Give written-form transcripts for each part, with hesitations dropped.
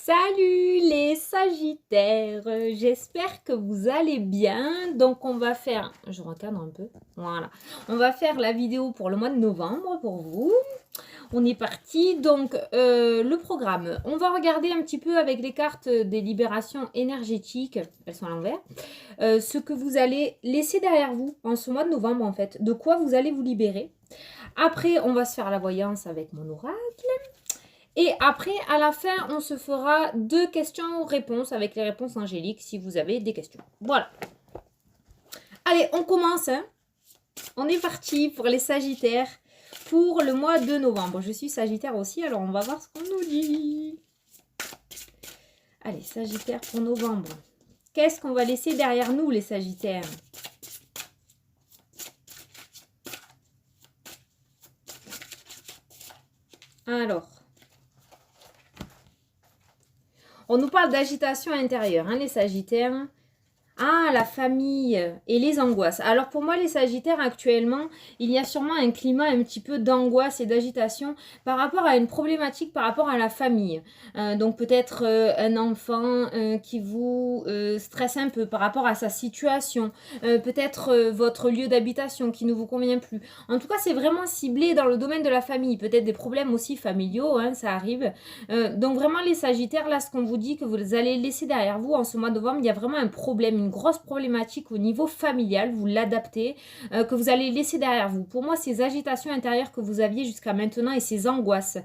Salut les Sagittaires, j'espère que vous allez bien. Donc on va faire, je recadre un peu, voilà. On va faire la vidéo pour le mois de novembre pour vous. On est parti, donc le programme. On va regarder un petit peu avec les cartes des libérations énergétiques, elles sont à l'envers, ce que vous allez laisser derrière vous en ce mois de novembre en fait, de quoi vous allez vous libérer. Après, on va se faire la voyance avec mon oracle. Et après, à la fin, on se fera 2 questions-réponses avec les réponses angéliques si vous avez des questions. Voilà. Allez, on commence. Hein. On est parti pour les Sagittaires pour le mois de novembre. Je suis Sagittaire aussi, alors on va voir ce qu'on nous dit. Allez, Sagittaire pour novembre. Qu'est-ce qu'on va laisser derrière nous, les Sagittaires? Alors, on nous parle d'agitation intérieure, hein, les Sagittaires. Ah, la famille et les angoisses. Alors pour moi, les Sagittaires, actuellement, il y a sûrement un climat un petit peu d'angoisse et d'agitation par rapport à une problématique par rapport à la famille. Donc peut-être un enfant qui vous stresse un peu par rapport à sa situation. Peut-être votre lieu d'habitation qui ne vous convient plus. En tout cas, c'est vraiment ciblé dans le domaine de la famille. Peut-être des problèmes aussi familiaux, hein, ça arrive. Donc vraiment, les Sagittaires, là, ce qu'on vous dit que vous allez laisser derrière vous en ce mois de novembre, il y a vraiment un problème, une grosse problématique au niveau familial, vous l'adaptez, que vous allez laisser derrière vous. Pour moi, ces agitations intérieures que vous aviez jusqu'à maintenant et ces angoisses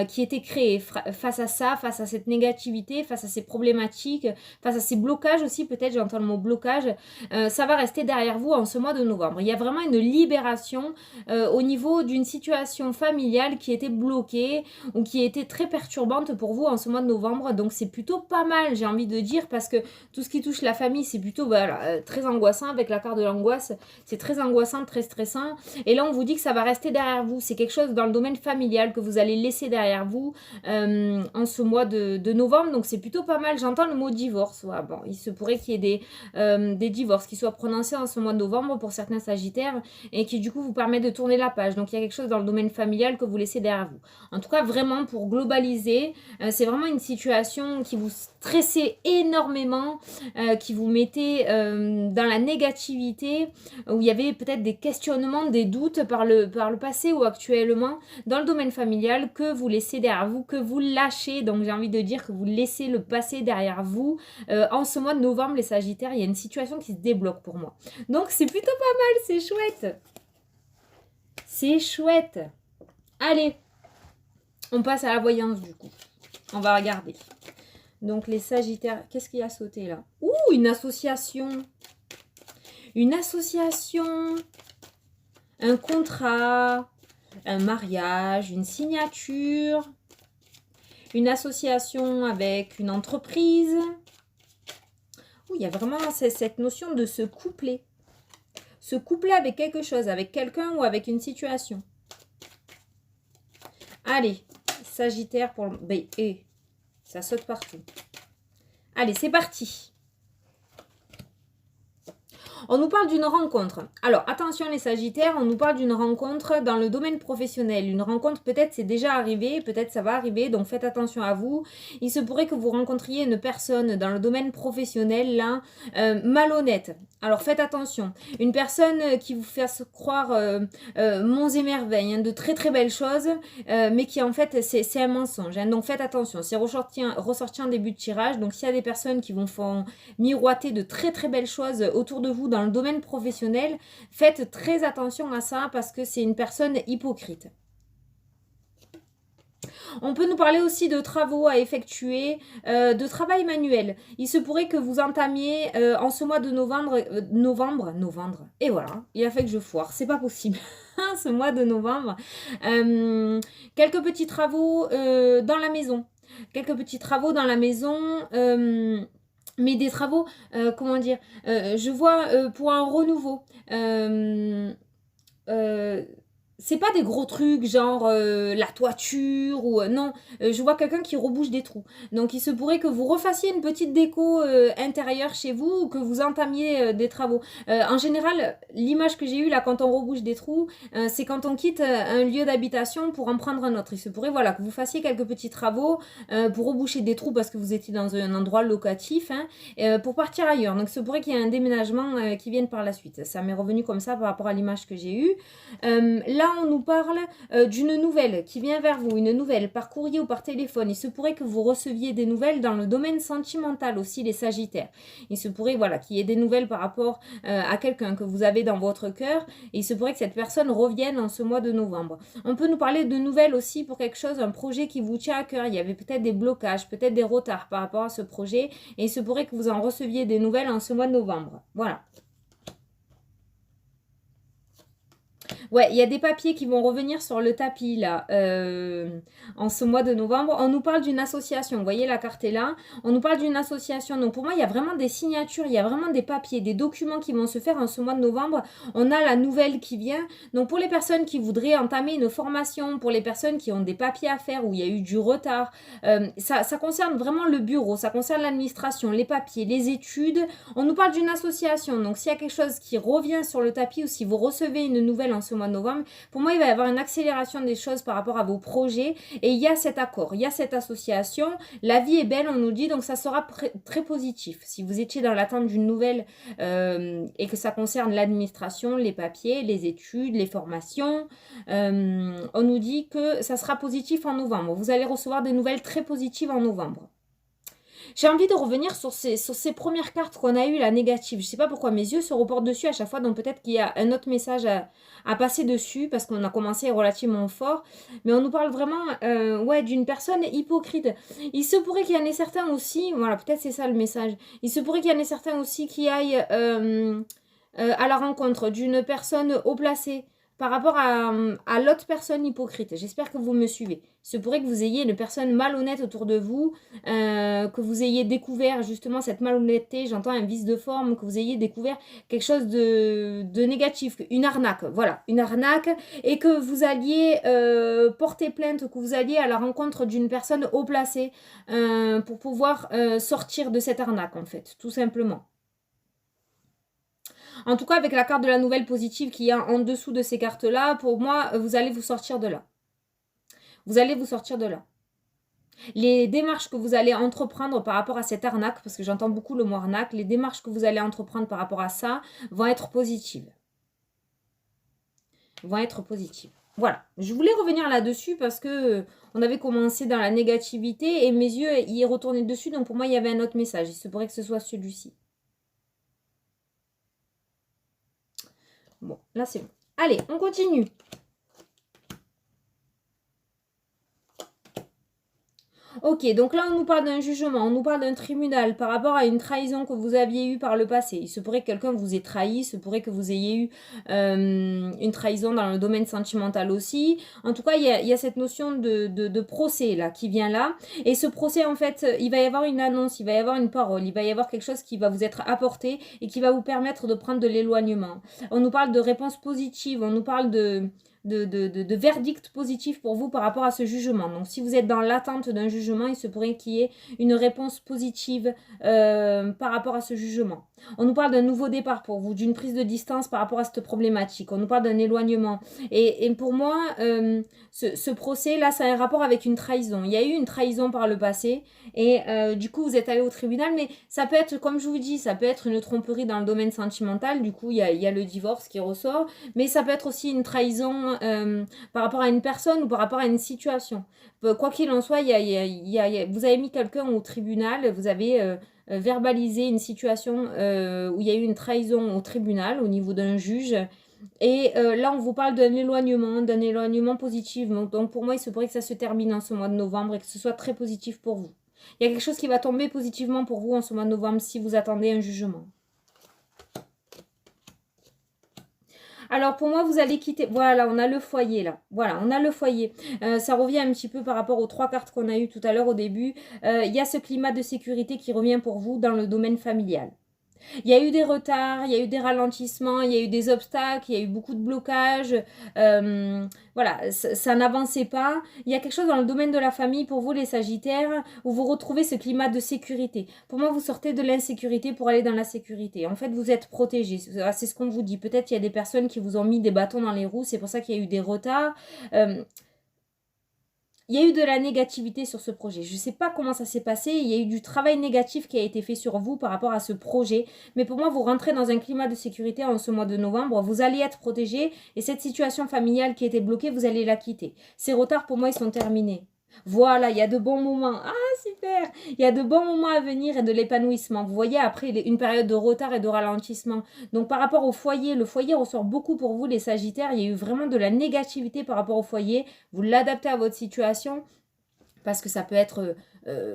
qui étaient créées face à ça, face à cette négativité, face à ces problématiques, face à ces blocages aussi, peut-être j'entends le mot blocage, ça va rester derrière vous en ce mois de novembre. Il y a vraiment une libération au niveau d'une situation familiale qui était bloquée ou qui était très perturbante pour vous en ce mois de novembre. Donc c'est plutôt pas mal, j'ai envie de dire, parce que tout ce qui touche la famille, c'est plutôt très angoissant avec la carte de l'angoisse. C'est très angoissant, très stressant. Et là, on vous dit que ça va rester derrière vous. C'est quelque chose dans le domaine familial que vous allez laisser derrière vous en ce mois de novembre. Donc c'est plutôt pas mal. J'entends le mot divorce. Ouais, bon, il se pourrait qu'il y ait des divorces qui soient prononcés en ce mois de novembre pour certains Sagittaires et qui du coup vous permettent de tourner la page. Donc il y a quelque chose dans le domaine familial que vous laissez derrière vous. En tout cas, vraiment pour globaliser, c'est vraiment une situation qui vous stressez énormément, qui vous mettez dans la négativité, où il y avait peut-être des questionnements, des doutes par le passé ou actuellement dans le domaine familial que vous laissez derrière vous, que vous lâchez. Donc j'ai envie de dire que vous laissez le passé derrière vous. En ce mois de novembre, les Sagittaires, il y a une situation qui se débloque pour moi. Donc c'est plutôt pas mal, c'est chouette. C'est chouette. Allez, on passe à la voyance du coup. On va regarder. Donc les Sagittaires, qu'est-ce qui a sauté là? Ouh, une association. Une association, un contrat, un mariage, une signature, une association avec une entreprise. Ouh, il y a vraiment cette notion de se coupler. Se coupler avec quelque chose, avec quelqu'un ou avec une situation. Allez, Sagittaire pour le... Et ça saute partout. Allez, c'est parti. On nous parle d'une rencontre. Alors, attention les Sagittaires, on nous parle d'une rencontre dans le domaine professionnel. Une rencontre, peut-être c'est déjà arrivé, peut-être ça va arriver, donc faites attention à vous. Il se pourrait que vous rencontriez une personne dans le domaine professionnel, là, malhonnête. Alors, faites attention. Une personne qui vous fasse croire monts et merveilles, hein, de très très belles choses, mais qui en fait, c'est un mensonge. Hein, donc, faites attention. C'est ressorti en début de tirage. Donc, s'il y a des personnes qui vont faire miroiter de très très belles choses autour de vous dans le domaine professionnel, faites très attention à ça parce que c'est une personne hypocrite. On peut nous parler aussi de travaux à effectuer, de travail manuel. Il se pourrait que vous entamiez en ce mois de novembre, et voilà, il a fait que je foire, c'est pas possible. Ce mois de novembre, quelques petits travaux dans la maison. Quelques petits travaux dans la maison, mais des travaux, comment dire, je vois pour un renouveau. c'est pas des gros trucs genre la toiture ou non, je vois quelqu'un qui rebouche des trous. Donc il se pourrait que vous refassiez une petite déco intérieure chez vous ou que vous entamiez des travaux. En général, l'image que j'ai eue là quand on rebouche des trous, c'est quand on quitte un lieu d'habitation pour en prendre un autre. Il se pourrait voilà que vous fassiez quelques petits travaux pour reboucher des trous parce que vous étiez dans un endroit locatif hein, pour partir ailleurs. Donc il se pourrait qu'il y ait un déménagement qui vienne par la suite. Ça m'est revenu comme ça par rapport à l'image que j'ai eue. Là, on nous parle d'une nouvelle qui vient vers vous, une nouvelle par courrier ou par téléphone. Il se pourrait que vous receviez des nouvelles dans le domaine sentimental aussi, les Sagittaires. Il se pourrait voilà, qu'il y ait des nouvelles par rapport à quelqu'un que vous avez dans votre cœur. Et il se pourrait que cette personne revienne en ce mois de novembre. On peut nous parler de nouvelles aussi pour quelque chose, un projet qui vous tient à cœur. Il y avait peut-être des blocages, peut-être des retards par rapport à ce projet. Et il se pourrait que vous en receviez des nouvelles en ce mois de novembre. Voilà. Ouais, il y a des papiers qui vont revenir sur le tapis là en ce mois de novembre. On nous parle d'une association, vous voyez la carte est là. On nous parle d'une association. Donc pour moi, il y a vraiment des signatures, il y a vraiment des papiers, des documents qui vont se faire en ce mois de novembre. On a la nouvelle qui vient. Donc pour les personnes qui voudraient entamer une formation, pour les personnes qui ont des papiers à faire où il y a eu du retard, ça concerne vraiment le bureau, ça concerne l'administration, les papiers, les études. On nous parle d'une association. Donc s'il y a quelque chose qui revient sur le tapis ou si vous recevez une nouvelle en ce mois de novembre, pour moi il va y avoir une accélération des choses par rapport à vos projets et il y a cet accord, il y a cette association, la vie est belle on nous dit, donc ça sera très positif. Si vous étiez dans l'attente d'une nouvelle et que ça concerne l'administration, les papiers, les études, les formations, on nous dit que ça sera positif en novembre. Vous allez recevoir des nouvelles très positives en novembre. J'ai envie de revenir sur ces premières cartes qu'on a eues, la négative. Je ne sais pas pourquoi mes yeux se reportent dessus à chaque fois, donc peut-être qu'il y a un autre message à passer dessus, parce qu'on a commencé relativement fort. Mais on nous parle vraiment ouais, d'une personne hypocrite. Il se pourrait qu'il y en ait certains aussi, voilà, peut-être c'est ça le message. Il se pourrait qu'il y en ait certains aussi qui aillent à la rencontre d'une personne haut placée par rapport à l'autre personne hypocrite. J'espère que vous me suivez. Il se pourrait que vous ayez une personne malhonnête autour de vous, que vous ayez découvert justement cette malhonnêteté, j'entends un vice de forme, que vous ayez découvert quelque chose de négatif, une arnaque, voilà, une arnaque, et que vous alliez porter plainte, que vous alliez à la rencontre d'une personne haut placée pour pouvoir sortir de cette arnaque en fait, tout simplement. En tout cas, avec la carte de la nouvelle positive qui est en dessous de ces cartes-là, pour moi, vous allez vous sortir de là. Vous allez vous sortir de là. Les démarches que vous allez entreprendre par rapport à cette arnaque, parce que j'entends beaucoup le mot arnaque, les démarches que vous allez entreprendre par rapport à ça vont être positives. Vont être positives. Voilà, je voulais revenir là-dessus parce que on avait commencé dans la négativité et mes yeux y retournaient dessus, donc pour moi, il y avait un autre message. Il se pourrait que ce soit celui-ci. Bon, là c'est bon. Allez, on continue. Ok, donc là on nous parle d'un jugement, on nous parle d'un tribunal par rapport à une trahison que vous aviez eue par le passé. Il se pourrait que quelqu'un vous ait trahi, il se pourrait que vous ayez eu une trahison dans le domaine sentimental aussi. En tout cas, il y a cette notion de procès là qui vient là. Et ce procès, en fait, il va y avoir une annonce, il va y avoir une parole, il va y avoir quelque chose qui va vous être apporté et qui va vous permettre de prendre de l'éloignement. On nous parle de réponses positives, on nous parle de verdict positif pour vous par rapport à ce jugement. Donc si vous êtes dans l'attente d'un jugement, il se pourrait qu'il y ait une réponse positive par rapport à ce jugement. On nous parle d'un nouveau départ pour vous, d'une prise de distance par rapport à cette problématique. On nous parle d'un éloignement. Et pour moi, ce procès-là, ça a un rapport avec une trahison. Il y a eu une trahison par le passé et du coup, vous êtes allé au tribunal, mais ça peut être, comme je vous dis, ça peut être une tromperie dans le domaine sentimental. Du coup, il y a le divorce qui ressort, mais ça peut être aussi une trahison par rapport à une personne ou par rapport à une situation. Quoi qu'il en soit, vous avez mis quelqu'un au tribunal, vous avez verbalisé une situation où il y a eu une trahison au tribunal au niveau d'un juge. Et là, on vous parle d'un éloignement positif. Donc pour moi, il se pourrait que ça se termine en ce mois de novembre et que ce soit très positif pour vous. Il y a quelque chose qui va tomber positivement pour vous en ce mois de novembre si vous attendez un jugement. Alors pour moi, vous allez quitter... Voilà, on a le foyer là. Voilà, on a le foyer. Ça revient un petit peu par rapport aux 3 cartes qu'on a eues tout à l'heure au début. Il y a ce climat de sécurité qui revient pour vous dans le domaine familial. Il y a eu des retards, il y a eu des ralentissements, il y a eu des obstacles, il y a eu beaucoup de blocages. Voilà, ça n'avançait pas. Il y a quelque chose dans le domaine de la famille pour vous, les Sagittaires, où vous retrouvez ce climat de sécurité. Pour moi, vous sortez de l'insécurité pour aller dans la sécurité. En fait, vous êtes protégé. C'est ce qu'on vous dit. Peut-être qu'il y a des personnes qui vous ont mis des bâtons dans les roues. C'est pour ça qu'il y a eu des retards. Il y a eu de la négativité sur ce projet. Je ne sais pas comment ça s'est passé. Il y a eu du travail négatif qui a été fait sur vous par rapport à ce projet. Mais pour moi, vous rentrez dans un climat de sécurité en ce mois de novembre. Vous allez être protégé. Et cette situation familiale qui était bloquée, vous allez la quitter. Ces retards, pour moi, ils sont terminés. Voilà, il y a de bons moments. Ah, super! Il y a de bons moments à venir et de l'épanouissement. Vous voyez, après une période de retard et de ralentissement. Donc, par rapport au foyer, le foyer ressort beaucoup pour vous, les Sagittaires. Il y a eu vraiment de la négativité par rapport au foyer. Vous l'adaptez à votre situation parce que ça peut être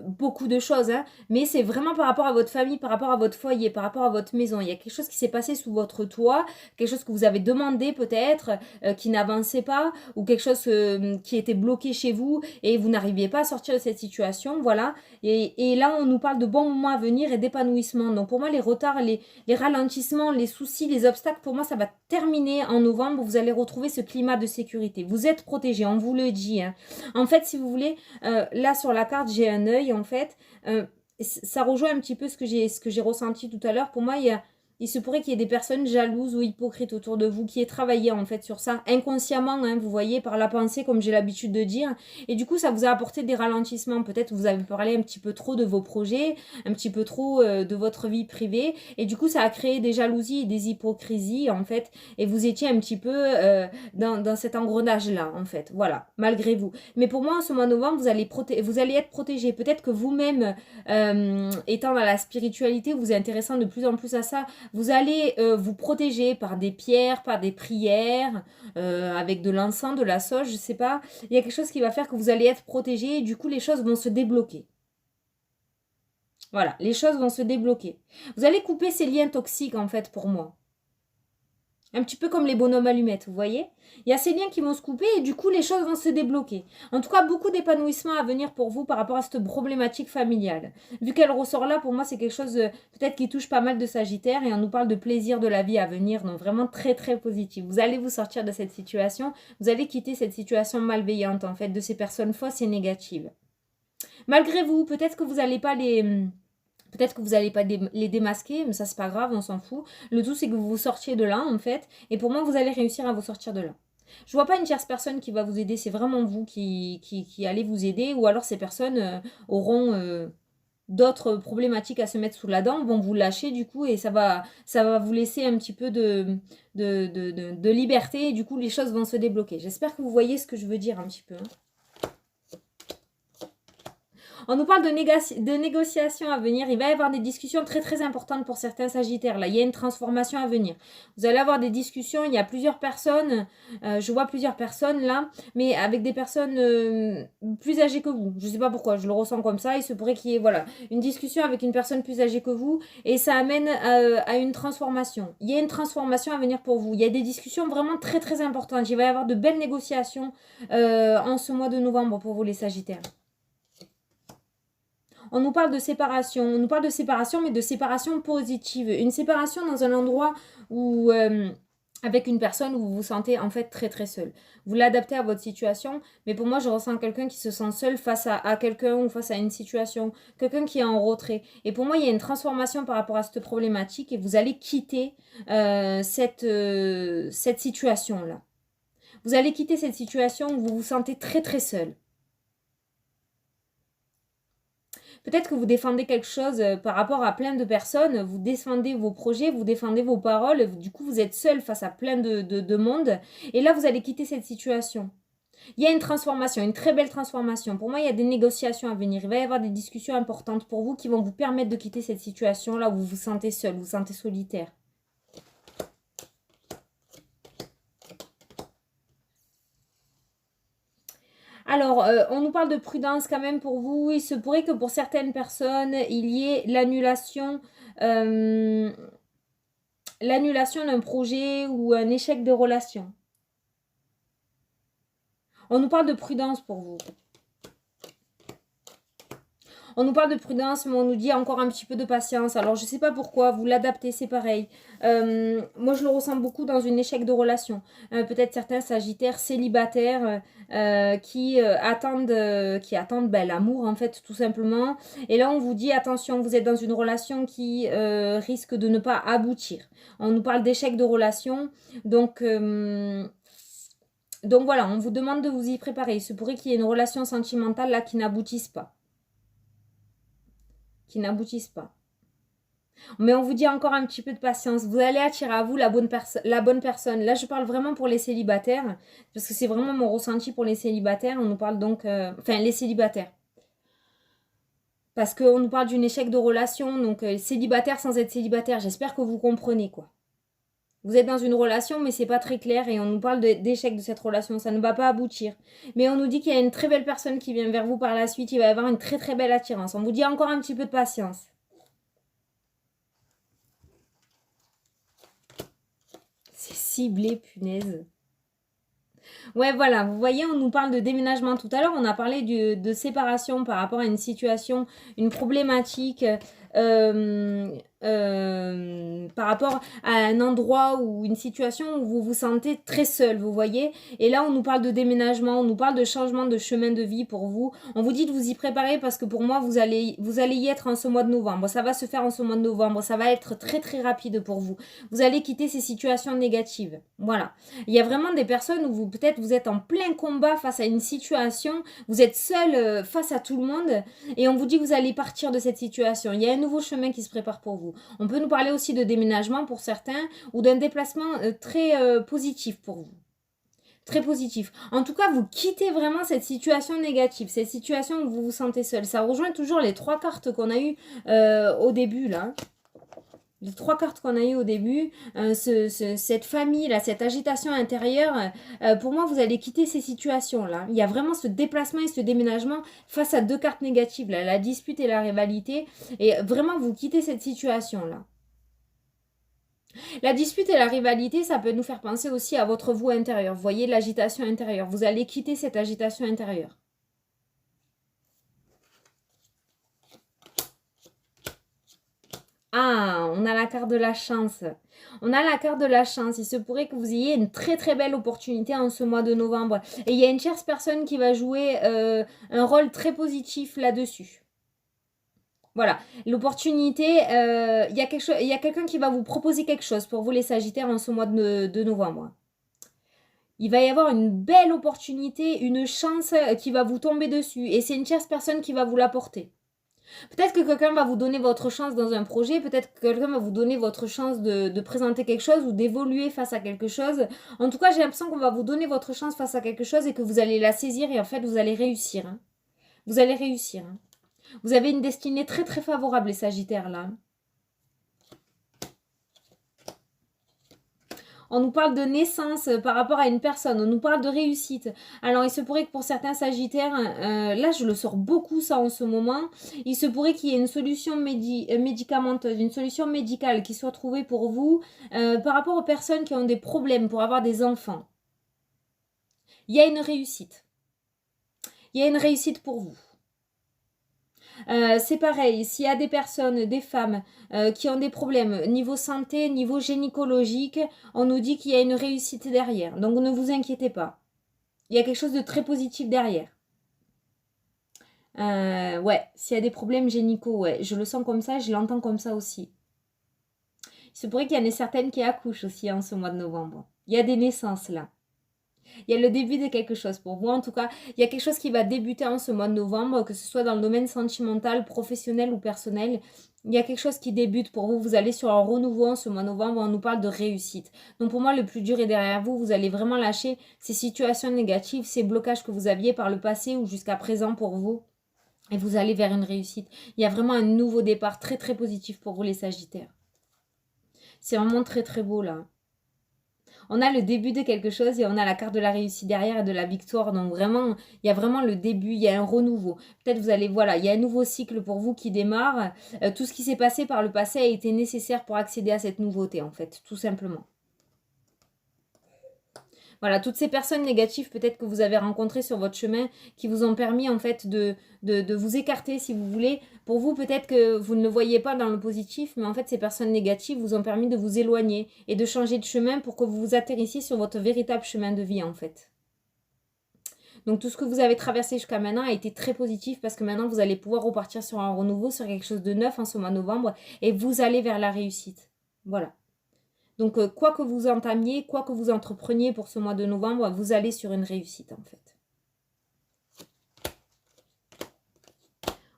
beaucoup de choses, hein, mais c'est vraiment par rapport à votre famille, par rapport à votre foyer, par rapport à votre maison. Il y a quelque chose qui s'est passé sous votre toit, quelque chose que vous avez demandé peut-être, qui n'avançait pas, ou quelque chose qui était bloqué chez vous et vous n'arriviez pas à sortir de cette situation, voilà. Et là, on nous parle de bons moments à venir et d'épanouissement. Donc pour moi, les retards, les ralentissements, les soucis, les obstacles, pour moi, ça va terminer en novembre. Vous allez retrouver ce climat de sécurité. Vous êtes protégés, on vous le dit, hein. En fait, si vous voulez, là sur la carte, j'ai un œil en fait. Ça rejoint un petit peu ce que j'ai ressenti tout à l'heure. Pour moi, il se pourrait qu'il y ait des personnes jalouses ou hypocrites autour de vous qui aient travaillé en fait sur ça inconsciemment, hein, vous voyez, par la pensée comme j'ai l'habitude de dire. Et du coup, ça vous a apporté des ralentissements. Peut-être vous avez parlé un petit peu trop de vos projets, un petit peu trop de votre vie privée. Et du coup, ça a créé des jalousies et des hypocrisies en fait. Et vous étiez un petit peu dans cet engrenage-là en fait. Voilà, malgré vous. Mais pour moi, en ce mois de novembre, vous allez être protégé. Peut-être que vous-même, étant dans la spiritualité, vous intéressant de plus en plus à ça, vous allez vous protéger par des pierres, par des prières, avec de l'encens, de la sauge, je sais pas. Il y a quelque chose qui va faire que vous allez être protégé et du coup les choses vont se débloquer. Voilà, les choses vont se débloquer. Vous allez couper ces liens toxiques en fait pour moi. Un petit peu comme les bonhommes allumettes, vous voyez? Il y a ces liens qui vont se couper et du coup, les choses vont se débloquer. En tout cas, beaucoup d'épanouissement à venir pour vous par rapport à cette problématique familiale. Vu qu'elle ressort là, pour moi, c'est quelque chose peut-être qui touche pas mal de Sagittaires et on nous parle de plaisir de la vie à venir, donc vraiment très très positif. Vous allez vous sortir de cette situation, vous allez quitter cette situation malveillante en fait, de ces personnes fausses et négatives. Malgré vous, peut-être que vous n'allez pas les... Peut-être que vous n'allez pas les démasquer, mais ça c'est pas grave, on s'en fout. Le tout c'est que vous vous sortiez de là en fait. Et pour moi vous allez réussir à vous sortir de là. Je vois pas une tierce personne qui va vous aider, c'est vraiment vous qui allez vous aider. Ou alors ces personnes auront d'autres problématiques à se mettre sous la dent, vont vous lâcher du coup et ça va vous laisser un petit peu de liberté et du coup les choses vont se débloquer. J'espère que vous voyez ce que je veux dire un petit peu, hein. On nous parle de négociations à venir. Il va y avoir des discussions très très importantes pour certains Sagittaires. Là, il y a une transformation à venir. Vous allez avoir des discussions. Il y a plusieurs personnes. Je vois plusieurs personnes là, mais avec des personnes plus âgées que vous. Je ne sais pas pourquoi. Je le ressens comme ça. Il se pourrait qu'il y ait voilà une discussion avec une personne plus âgée que vous et ça amène à une transformation. Il y a une transformation à venir pour vous. Il y a des discussions vraiment très très importantes. Il va y avoir de belles négociations en ce mois de novembre pour vous les Sagittaires. On nous parle de séparation. On nous parle de séparation, mais de séparation positive. Une séparation dans un endroit où... avec une personne où vous vous sentez en fait très très seul. Vous l'adaptez à votre situation, mais pour moi je ressens quelqu'un qui se sent seul face à quelqu'un ou face à une situation, quelqu'un qui est en retrait. Et pour moi il y a une transformation par rapport à cette problématique et vous allez quitter cette situation-là. Vous allez quitter cette situation où vous vous sentez très très seul. Peut-être que vous défendez quelque chose par rapport à plein de personnes, vous défendez vos projets, vous défendez vos paroles, du coup vous êtes seul face à plein de monde, et là vous allez quitter cette situation. Il y a une transformation, une très belle transformation. Pour moi, il y a des négociations à venir. Il va y avoir des discussions importantes pour vous qui vont vous permettre de quitter cette situation-là où vous vous sentez seul, vous vous sentez solitaire. Alors, on nous parle de prudence quand même pour vous. Il se pourrait que pour certaines personnes, il y ait l'annulation d'un projet ou un échec de relation. On nous parle de prudence pour vous. On nous parle de prudence, mais on nous dit encore un petit peu de patience. Alors, je ne sais pas pourquoi, vous l'adaptez, c'est pareil. Moi, je le ressens beaucoup dans une échec de relation. Peut-être certains sagittaires célibataires qui attendent ben, l'amour, en fait, tout simplement. Et là, on vous dit, attention, vous êtes dans une relation qui risque de ne pas aboutir. On nous parle d'échec de relation. Donc voilà, on vous demande de vous y préparer. Il se pourrait qu'il y ait une relation sentimentale là qui n'aboutisse pas. Mais on vous dit encore un petit peu de patience. Vous allez attirer à vous la bonne personne. Là, je parle vraiment pour les célibataires. Parce que c'est vraiment mon ressenti pour les célibataires. On nous parle donc... Enfin, les célibataires. Parce qu'on nous parle d'un échec de relation. Donc, célibataire sans être célibataire. J'espère que vous comprenez, quoi. Vous êtes dans une relation, mais c'est pas très clair. Et on nous parle d'échec de cette relation. Ça ne va pas aboutir. Mais on nous dit qu'il y a une très belle personne qui vient vers vous par la suite. Il va y avoir une très très belle attirance. On vous dit encore un petit peu de patience. C'est ciblé, punaise. Ouais, voilà, vous voyez, on nous parle de déménagement tout à l'heure. On a parlé de séparation par rapport à une situation, une problématique, euh, par rapport à un endroit ou une situation où vous vous sentez très seul, vous voyez. Et là, on nous parle de déménagement, on nous parle de changement de chemin de vie pour vous. On vous dit de vous y préparer parce que pour moi, vous allez y être en ce mois de novembre. Ça va se faire en ce mois de novembre. Ça va être très, très rapide pour vous. Vous allez quitter ces situations négatives. Voilà. Il y a vraiment des personnes où peut-être vous êtes en plein combat face à une situation, vous êtes seul face à tout le monde et on vous dit que vous allez partir de cette situation. Il y a un nouveau chemin qui se prépare pour vous. On peut nous parler aussi de déménagement pour certains ou d'un déplacement très positif pour vous. Très positif. En tout cas, vous quittez vraiment cette situation négative, cette situation où vous vous sentez seul. Ça rejoint toujours les 3 cartes qu'on a eues au début là. Les 3 cartes qu'on a eues au début, cette famille-là, cette agitation intérieure, pour moi, vous allez quitter ces situations-là. Il y a vraiment ce déplacement et ce déménagement face à 2 cartes négatives, là, la dispute et la rivalité. Et vraiment, vous quittez cette situation-là. La dispute et la rivalité, ça peut nous faire penser aussi à votre vous intérieur. Vous voyez, l'agitation intérieure. Vous allez quitter cette agitation intérieure. Ah, on a la carte de la chance. On a la carte de la chance. Il se pourrait que vous ayez une très très belle opportunité en ce mois de novembre. Et il y a une tierce personne qui va jouer un rôle très positif là-dessus. Voilà, l'opportunité, il y a quelqu'un qui va vous proposer quelque chose pour vous les Sagittaires en ce mois de novembre. Il va y avoir une belle opportunité, une chance qui va vous tomber dessus. Et c'est une tierce personne qui va vous l'apporter. Peut-être que quelqu'un va vous donner votre chance dans un projet, peut-être que quelqu'un va vous donner votre chance de présenter quelque chose ou d'évoluer face à quelque chose. En tout cas, j'ai l'impression qu'on va vous donner votre chance face à quelque chose et que vous allez la saisir et en fait, vous allez réussir. Hein. Vous allez réussir. Hein. Vous avez une destinée très très favorable, les Sagittaires, là. On nous parle de naissance par rapport à une personne. On nous parle de réussite. Alors, il se pourrait que pour certains Sagittaires, là, je le sors beaucoup ça en ce moment. Il se pourrait qu'il y ait une solution médicamenteuse, une solution médicale qui soit trouvée pour vous par rapport aux personnes qui ont des problèmes pour avoir des enfants. Il y a une réussite. Il y a une réussite pour vous. C'est pareil, s'il y a des personnes, des femmes qui ont des problèmes niveau santé, niveau gynécologique, on nous dit qu'il y a une réussite derrière. Donc ne vous inquiétez pas. Il y a quelque chose de très positif derrière. Ouais, s'il y a des problèmes gynéco, ouais, je le sens comme ça, je l'entends comme ça aussi. Il se pourrait qu'il y en ait certaines qui accouchent aussi en ce mois de novembre. Il y a des naissances là. Il y a le début de quelque chose pour vous. En tout cas, il y a quelque chose qui va débuter en ce mois de novembre, que ce soit dans le domaine sentimental, professionnel ou personnel. Il y a quelque chose qui débute pour vous. Vous allez sur un renouveau en ce mois de novembre. On nous parle de réussite. Donc pour moi, le plus dur est derrière vous. Vous allez vraiment lâcher ces situations négatives, ces blocages que vous aviez par le passé ou jusqu'à présent pour vous. Et vous allez vers une réussite. Il y a vraiment un nouveau départ très très positif pour vous les Sagittaires. C'est vraiment très très beau là. On a le début de quelque chose et on a la carte de la réussite derrière et de la victoire. Donc vraiment, il y a vraiment le début, il y a un renouveau. Peut-être vous allez, voilà, il y a un nouveau cycle pour vous qui démarre. Tout ce qui s'est passé par le passé a été nécessaire pour accéder à cette nouveauté en fait, tout simplement. Voilà, toutes ces personnes négatives peut-être que vous avez rencontrées sur votre chemin qui vous ont permis en fait de vous écarter si vous voulez. Pour vous, peut-être que vous ne le voyez pas dans le positif, mais en fait ces personnes négatives vous ont permis de vous éloigner et de changer de chemin pour que vous vous atterrissiez sur votre véritable chemin de vie en fait. Donc tout ce que vous avez traversé jusqu'à maintenant a été très positif parce que maintenant vous allez pouvoir repartir sur un renouveau, sur quelque chose de neuf en ce mois de novembre et vous allez vers la réussite. Voilà. Donc quoi que vous entamiez, quoi que vous entrepreniez pour ce mois de novembre, vous allez sur une réussite en fait.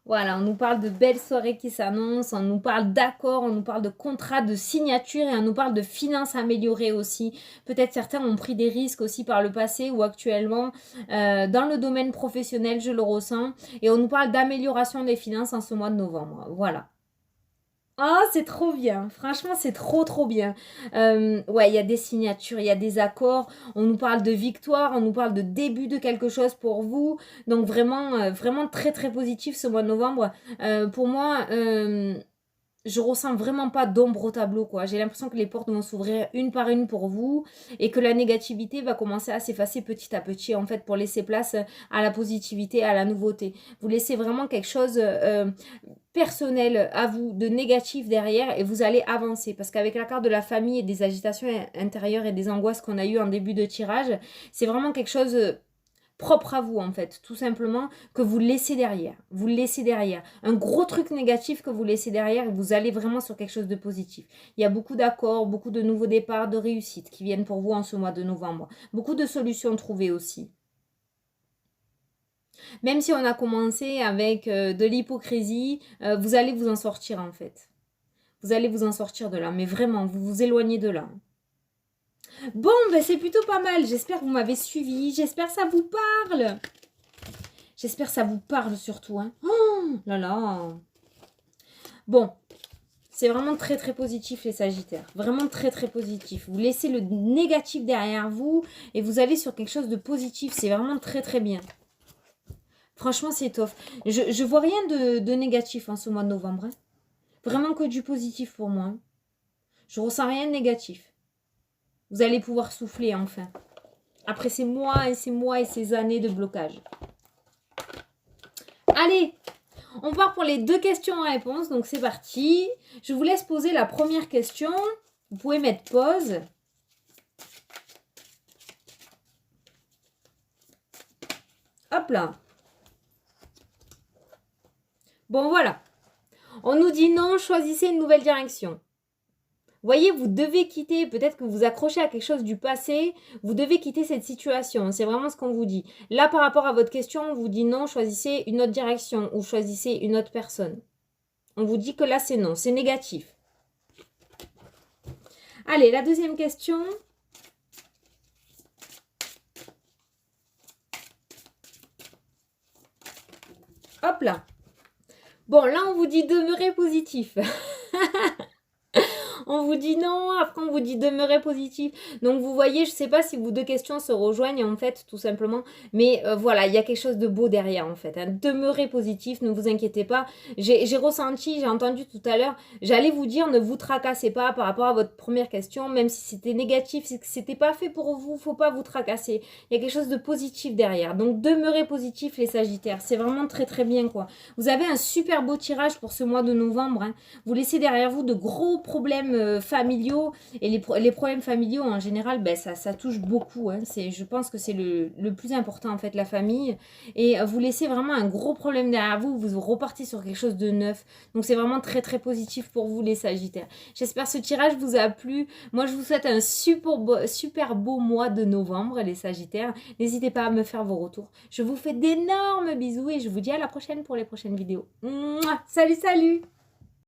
Voilà, on nous parle de belles soirées qui s'annoncent, on nous parle d'accords, on nous parle de contrats, de signatures et on nous parle de finances améliorées aussi. Peut-être certains ont pris des risques aussi par le passé ou actuellement dans le domaine professionnel, je le ressens. Et on nous parle d'amélioration des finances en ce mois de novembre. Voilà. Ah, c'est trop bien. Franchement, c'est trop bien. Ouais, il y a des signatures, il y a des accords. On nous parle de victoire, on nous parle de début de quelque chose pour vous. Donc vraiment, vraiment très positif ce mois de novembre. Pour moi, je ressens vraiment pas d'ombre au tableau, quoi. J'ai l'impression que les portes vont s'ouvrir une par une pour vous et que la négativité va commencer à s'effacer petit à petit, en fait, pour laisser place à la positivité, à la nouveauté. Vous laissez vraiment quelque chose personnel à vous, de négatif derrière et vous allez avancer. Parce qu'avec la carte de la famille et des agitations intérieures et des angoisses qu'on a eues en début de tirage, c'est vraiment quelque chose propre à vous en fait, tout simplement, que vous laissez derrière. Vous laissez derrière. Un gros truc négatif que vous laissez derrière et vous allez vraiment sur quelque chose de positif. Il y a beaucoup d'accords, beaucoup de nouveaux départs, de réussites qui viennent pour vous en ce mois de novembre. Beaucoup de solutions trouvées aussi. Même si on a commencé avec de l'hypocrisie, vous allez vous en sortir en fait. Vous allez vous en sortir de là, mais vraiment, vous vous éloignez de là. Bon, ben c'est plutôt pas mal. J'espère que vous m'avez suivi. J'espère que ça vous parle. J'espère que ça vous parle surtout. Hein. Oh là là. Bon, c'est vraiment très positif les Sagittaires. Vraiment très positif. Vous laissez le négatif derrière vous et vous allez sur quelque chose de positif. C'est vraiment très bien. Franchement, c'est top. Je vois rien de négatif en ce mois de novembre. Hein. Vraiment que du positif pour moi. Hein. Je ressens rien de négatif. Vous allez pouvoir souffler enfin. Après ces mois et ces années de blocage. Allez, on part pour les 2 questions en réponse. Donc c'est parti. Je vous laisse poser la première question. Vous pouvez mettre pause. Hop là. Bon voilà. On nous dit non, choisissez une nouvelle direction. Voyez, vous devez quitter, peut-être que vous accrochez à quelque chose du passé, vous devez quitter cette situation, c'est vraiment ce qu'on vous dit. Là, par rapport à votre question, on vous dit non, choisissez une autre direction ou choisissez une autre personne. On vous dit que là, c'est non, c'est négatif. Allez, la deuxième question. Hop là. Bon, là, on vous dit demeurer positif. On vous dit non, après on vous dit demeurer positif. Donc vous voyez, je ne sais pas si vos 2 questions se rejoignent en fait, tout simplement. Mais voilà, il y a quelque chose de beau derrière en fait. Hein. Demeurer positif, ne vous inquiétez pas. J'ai ressenti, j'ai entendu tout à l'heure, j'allais vous dire ne vous tracassez pas par rapport à votre première question. Même si c'était négatif, c'est que c'était pas fait pour vous, faut pas vous tracasser. Il y a quelque chose de positif derrière. Donc demeurez positif les Sagittaires, c'est vraiment très bien quoi. Vous avez un super beau tirage pour ce mois de novembre. Hein. Vous laissez derrière vous de gros problèmes familiaux et les problèmes familiaux en général ben, ça touche beaucoup hein. Je pense que c'est le plus important en fait la famille et vous laissez vraiment un gros problème derrière vous, vous repartez sur quelque chose de neuf, donc c'est vraiment très positif pour vous les Sagittaires. J'espère que ce tirage vous a plu. Moi je vous souhaite un super beau mois de novembre les Sagittaires. N'hésitez pas à me faire vos retours. Je vous fais d'énormes bisous et je vous dis à la prochaine pour les prochaines vidéos. Mouah, salut